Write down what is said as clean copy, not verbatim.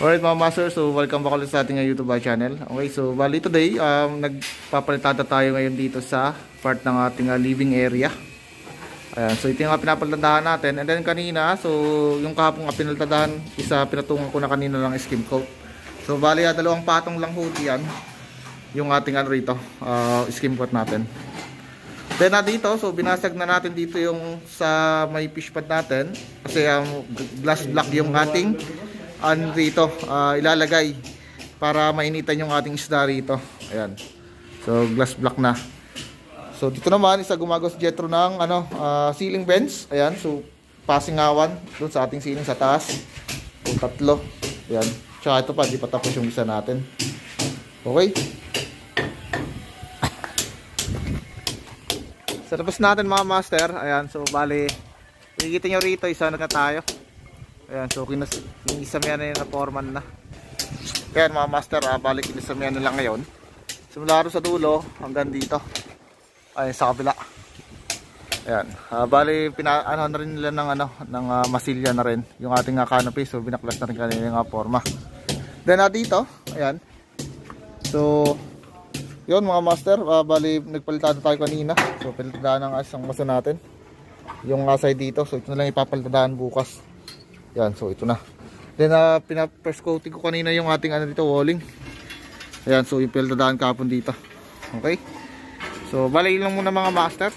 Alright mga master, so welcome back ulit sa ating YouTube channel. Okay, so bali today, nagpapalitada tayo ngayon dito sa part ng ating living area. Ayan, so ito yung pinapalitadahan natin. And then kanina, so yung kahapong pinalitadahan, isa pinatungan ko na kanina lang skim coat. So bali dalawang patong lang ho yan yung ating rito, skim coat natin. Then dito, so binasag na natin dito yung sa may fish pad natin. Kasi glass block yung ating dito ilalagay para mainitan yung ating isda rito. Ayan. So glass block na. So dito naman isa gumagawa si Jetro ng ceiling bench. Ayan. So pasingawan doon sa ating ceiling sa taas. So tatlo. Ayan. Tsaka ito pa, di pa tapos yung isa natin. Okay. So tapos natin mga master. Ayan. So bali, makikita nyo rito, isa na tayo. Ayan, so kinisamihan na yun na foreman na. Ayan mga master, balik kinisamihan nila ngayon. Simula rin sa dulo hanggang dito. Ayan sa kabila. Ayan, bali ano na rin nila ng masilya na rin yung ating canopy. So binaklas na rin kanina yung forma. Then dito, ayan. So yun mga master, bali nagpalitada tayo kanina. So palitadaan ng isang maso natin yung side dito. So ito na lang ipapalitadaan bukas. Yan, so ito na. Then pina-first coating ko kanina yung ating dito walling. Ayan, so yung palitadaan kapon dito. Okay. So bali lang muna mga master.